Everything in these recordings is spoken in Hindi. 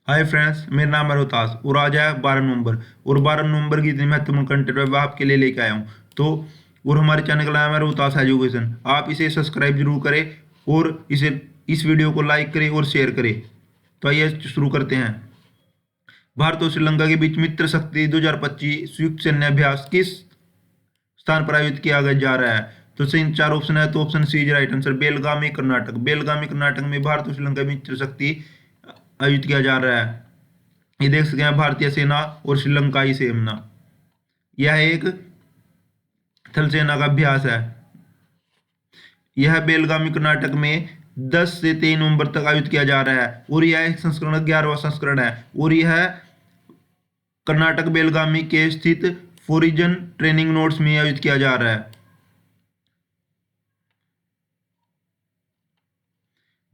हाय फ्रेंड्स, मेरा नाम है रोहतास और आज है 12 नवंबर। और 12 नवंबर की इतनी महत्वपूर्ण कंटेंट मैं आपके लिए लेके आया हूँ। तो और हमारे चैनल का नाम है रोहतास एजुकेशन। आप इसे सब्सक्राइब जरूर करें और इस वीडियो को लाइक करें और शेयर करें। तो आइए शुरू करते हैं। भारत और श्रीलंका के बीच मित्र शक्ति 2025 संयुक्त सैन्य अभ्यास किस स्थान पर आयोजित किया जा रहा है? तो सही चार ऑप्शन है। तो option C is right answer, Belgami Karnataka. Belgami Karnataka में भारत और श्रीलंका में मित्र शक्ति आयोजित किया जा रहा है। ये देख सकते हैं, भारतीय सेना और श्रीलंकाई सेना। यह एक थल सेना का अभ्यास है। यह बेलगामी कर्नाटक में 10 से 23 नवंबर तक आयोजित किया जा रहा है और यह एक संस्करण 11वां संस्करण है। और यह कर्नाटक बेलगामी के स्थित फोरिजन ट्रेनिंग नोड्स में आयोजित किया जा रहा है।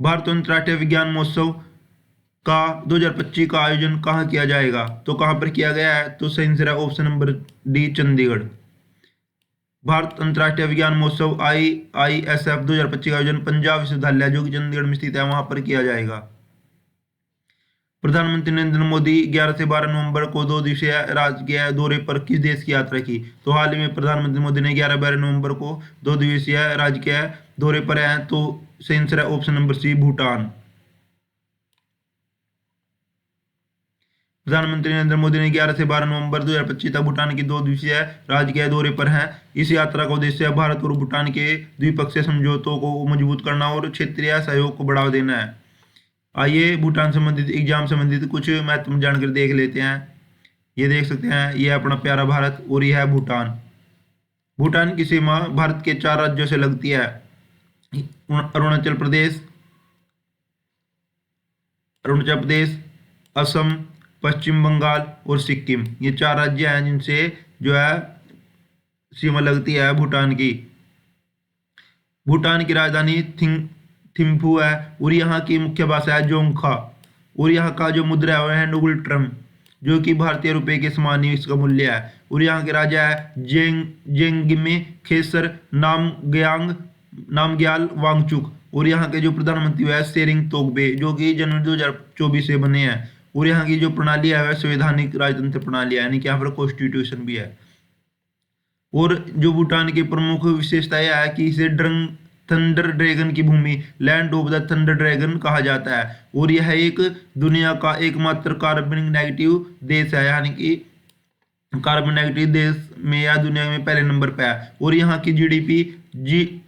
भारत अंतर्राष्ट्रीय विज्ञान महोत्सव का 2025 का आयोजन कहाँ किया जाएगा? तो कहाँ पर किया गया है? तो सही आंसर है option number D, Chandigarh. Bharat अंतर्राष्ट्रीय विज्ञान महोत्सव IISF 2025 का आयोजन पंजाब विश्वविद्यालय जो कि चंडीगढ़ में स्थित है वहां पर किया जाएगा। प्रधानमंत्री नरेंद्र मोदी 11 से 12 नवंबर को 2 दिवसीय राजकीय दौरे पर किस देश की यात्रा की? तो हाल ही में प्रधानमंत्री मोदी ने 11-12 नवंबर को 2 दिवसीय राजकीय दौरे पर हैं। तो सही आंसर है ऑप्शन नंबर सी, भूटान। प्रधानमंत्री नरेंद्र मोदी ने 11 से 12 नवंबर 2025 तक भूटान की 2 दिवसीय राजकीय दौरे पर हैं। इस यात्रा का उद्देश्य भारत और भूटान के द्विपक्षीय समझौतों को मजबूत करना और क्षेत्रीय सहयोग को बढ़ावा देना है। आइए भूटान संबंधित एग्जाम संबंधित कुछ महत्वपूर्ण जानकारी देख लेते हैं। ये देख सकते हैं, ये अपना प्यारा भारत और यह है भूटान। भूटान की सीमा भारत के 4 राज्यों से लगती है। अरुणाचल प्रदेश, असम, पश्चिम बंगाल और सिक्किम। ये 4 राज्य हैं जिनसे जो है सीमा लगती है भूटान की। भूटान की राजधानी थिम्पू है और यहाँ की मुख्य भाषा है जोंगखा। और यहाँ का जो मुद्रा है वह है नोबल ट्रम, जो कि भारतीय रुपए के समान ही इसका मूल्य है। और यहाँ के राजा है जेंगिमे खेसर नामग्याल वांगचुक। और यहाँ के जो प्रधानमंत्री है शेरिंग तोगबे, जो कि जनवरी 2024 से बने हैं। और यहाँ की जो प्रणाली है वह संवैधानिक राजतंत्र प्रणाली है, यानी कि यहाँ पर कॉन्स्टिट्यूशन भी है। और जो भूटान की प्रमुख विशेषता यह है कि इसे थंडर ड्रैगन की भूमि, land of the thunder dragon कहा जाता है। और यह एक दुनिया का एकमात्र कार्बन नेगेटिव देश है, यानी कि कार्बन नेगेटिव देश में या दुनिया में पहले नंबर पे है। और यहाँ की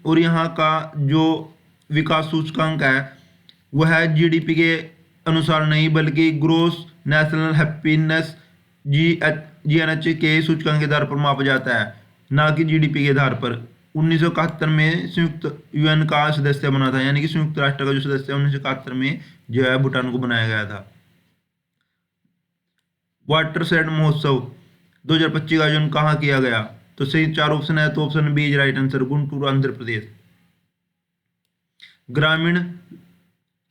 और यहाँ का जो विकास सूचकांक है वह है जीडीपी के अनुसार नहीं, बल्कि ग्रोस नेशनल हैप्पीनेस GNH के सूचकांक के आधार पर मापा जाता है, ना कि जीडीपी के आधार पर। 1971 में संयुक्त यूएन का सदस्य बना था, यानी कि संयुक्त राष्ट्र का जो सदस्य 1971 में जो है भूटान को बनाया गया था। वाटरशेड महोत्सव 2025 का आयोजन कहाँ किया गया? तो सही 4 ऑप्शन है। तो option B is right answer, Guntur, Andhra Pradesh.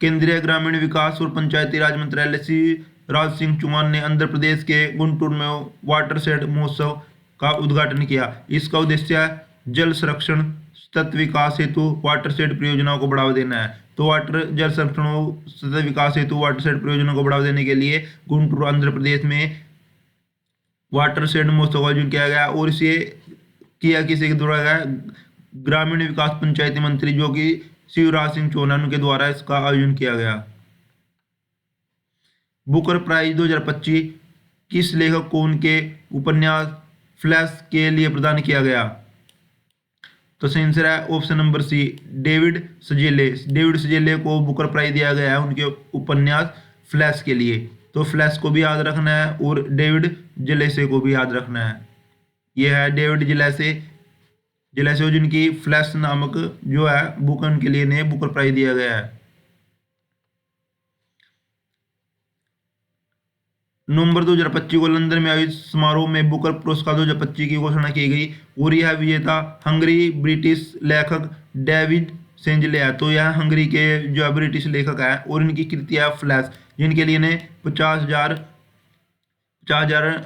केंद्रीय ग्रामीण विकास और पंचायती राज मंत्रालय शिवराज सिंह चौहान ने आंध्र प्रदेश के गुंटूर में वाटरशेड महोत्सव का उद्घाटन किया। इसका उद्देश्य जल संरक्षण, सतत विकास हेतु वाटरशेड परियोजनाओं को बढ़ावा देना है। तो जल संरक्षण और सतत विकास हेतु वाटरशेड परियोजनाओं को बढ़ावा देने के लिए गुंटूर, आंध्र प्रदेश में वाटरशेड महोत्सव का आयोजन किया गया। और इसे किया किसी के द्वारा गया? ग्रामीण विकास पंचायती मंत्री जो कि शिवराज सिंह चौहान के द्वारा इसका आयोजन किया गया। बुकर प्राइज 2025 किस लेखक को उनके उपन्यास फ्लैश के लिए प्रदान किया गया? तो सही आंसर है option number C, David Szalay. David Szalay को बुकर प्राइज दिया गया है उनके उपन्यास फ्लैश के लिए। तो फ्लैश को भी याद रखना है और डेविड जलेसे को भी याद रखना है। यह है डेविड जलेसे जिनकी फ्लैश नामक जो है बुक उनके लिए ने बुकर प्राइज दिया गया है। नवंबर 2025 को लंदन में आयोजित समारोह में बुकर पुरस्कार 2025 की घोषणा की गई। और यह विजेता हंगरी ब्रिटिश लेखक डेविड सेंजले है। तो यह हंगरी के जो ब्रिटिश लेखक है और इनकी कृति है फ्लैश, जिनके लिए इन्हें 50,000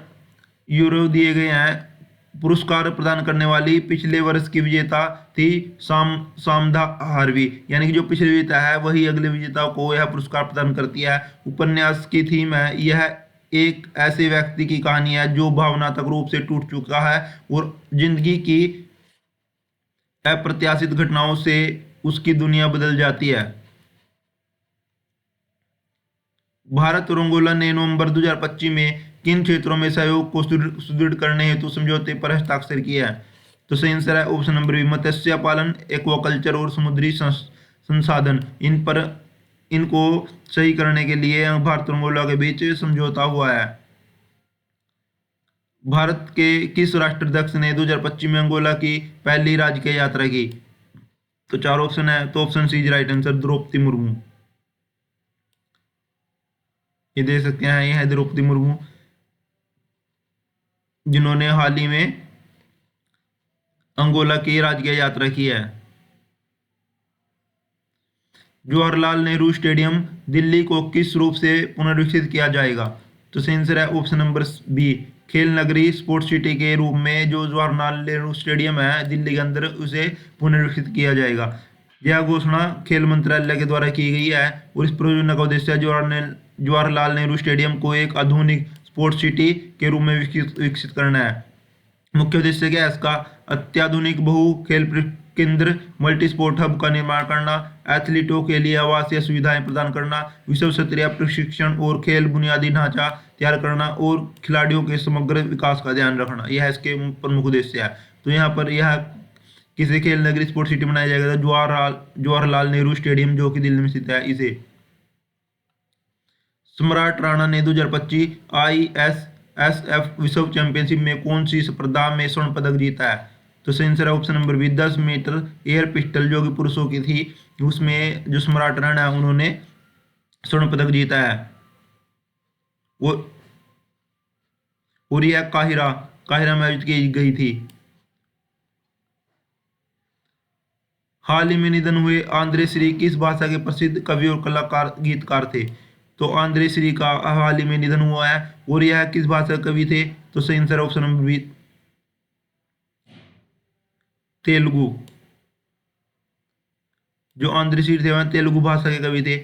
यूरो दिए गए हैं पुरस्कार प्रदान करने वाली पिछले वर्ष की विजेता थी सामधा हार्वी, यानी कि जो पिछले विजेता है वही अगले विजेता को यह पुरस्कार प्रदान करती है। उपन्यास की थीम है, यह एक ऐसे व्यक्ति की कहानी है जो भावनात्मक रूप से टूट चुका है और जिंदगी की अप्रत्याशित घटनाओं से उसकी दुनिया बदल जाती है। भारत और अंगोला ने नवंबर 2025 में किन क्षेत्रों में सहयोग को सुदृढ़ करने हेतु समझौते पर हस्ताक्षर किया है? तो सही आंसर है ऑप्शन नंबर बी, मत्स्य पालन, एक्वाकल्चर और समुद्री संसाधन। इनको सही करने के लिए भारत और अंगोला के बीच समझौता हुआ है। भारत के किस राष्ट्राध्यक्ष ने 2025 में अंगोला की पहली राजकीय यात्रा की? तो 4 ऑप्शन है, तो option C is right answer, Draupadi Murmu. ये दे सकते हैं, ये है द्रौपदी मुर्मू, जिन्होंने हाल ही में अंगोला की राजकीय यात्रा की है। जवाहरलाल नेहरू स्टेडियम दिल्ली को किस रूप से पुनर्विकसित किया जाएगा? तो सही आंसर है ऑप्शन नंबर बी, खेल नगरी स्पोर्ट्स सिटी के रूप में जो जवाहरलाल नेहरू स्टेडियम है दिल्ली के अंदर, उसे पुनर्विकसित किया जाएगा। यह घोषणा खेल मंत्रालय के द्वारा की गई है और इस परियोजना का उद्देश्य जवाहरलाल नेहरू स्टेडियम को एक आधुनिक स्पोर्ट्स सिटी के रूप में विकसित करना है। मुख्य उद्देश्य क्या है इसका? अत्याधुनिक बहु खेल केंद्र, मल्टी स्पोर्ट हब का निर्माण करना, एथलीटों के लिए आवासीय सुविधाएं प्रदान करना, विश्व स्तरीय प्रशिक्षण और खेल बुनियादी ढांचा तैयार करना और खिलाड़ियों के समग्र विकास का ध्यान रखना, यह इसके प्रमुख उद्देश्य है। तो यहाँ पर यह किसे खेल नगरी स्पोर्ट्स सिटी बनाया जाएगा? जवाहरलाल नेहरू स्टेडियम जो कि दिल्ली में स्थित है, इसे। सम्राट राणा ने 2025 ISSF विश्व चैंपियनशिप में कौन सी स्पर्धा में स्वर्ण पदक जीता है? तो सही आंसर है option number B, 10 metre air pistol जो कि पुरुषों की थी, उसमें जो सम्राट राणा है उन्होंने स्वर्ण पदक जीता है। और यह काहिरा में आयोजित की गई थी। हाल ही में निधन हुए आंद्रे श्री किस भाषा के प्रसिद्ध कवि और कलाकार गीतकार थे? तो आंद्रे श्री का हाल ही में निधन हुआ है और यह किस भाषा के कवि थे? तो सही answer option number B, Telugu. जो आंद्रे श्री थे वह तेलुगु भाषा के कवि थे।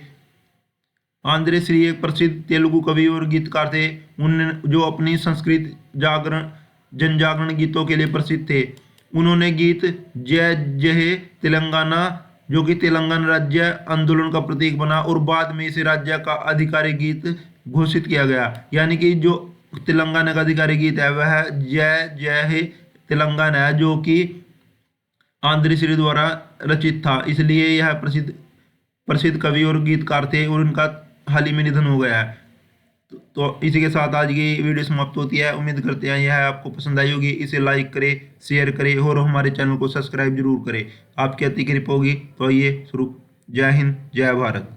आंद्रे श्री एक प्रसिद्ध तेलुगु कवि और गीतकार थे, उन्होंने जो अपनी संस्कृत जन जागरण गीतों के लिए प्रसिद्ध थे। उन्होंने गीत जय जय तेलंगाना जो कि तेलंगाना राज्य आंदोलन का प्रतीक बना और बाद में इसे राज्य का आधिकारिक गीत घोषित किया गया, यानी कि जो तेलंगाना का आधिकारिक गीत है वह जय जय तेलंगाना है जो कि आंद्रे श्री द्वारा रचित था, इसलिए यह प्रसिद्ध कवि और गीतकार थे और उनका हाल ही में निधन हो गया है। तो इसी के साथ आज की वीडियो समाप्त होती है। उम्मीद करते हैं यह आपको पसंद आई होगी। इसे लाइक करें, शेयर करें और हमारे चैनल को सब्सक्राइब जरूर करें। आपकी अति कृपा होगी। तो आइए शुरू। जय हिंद, जय भारत।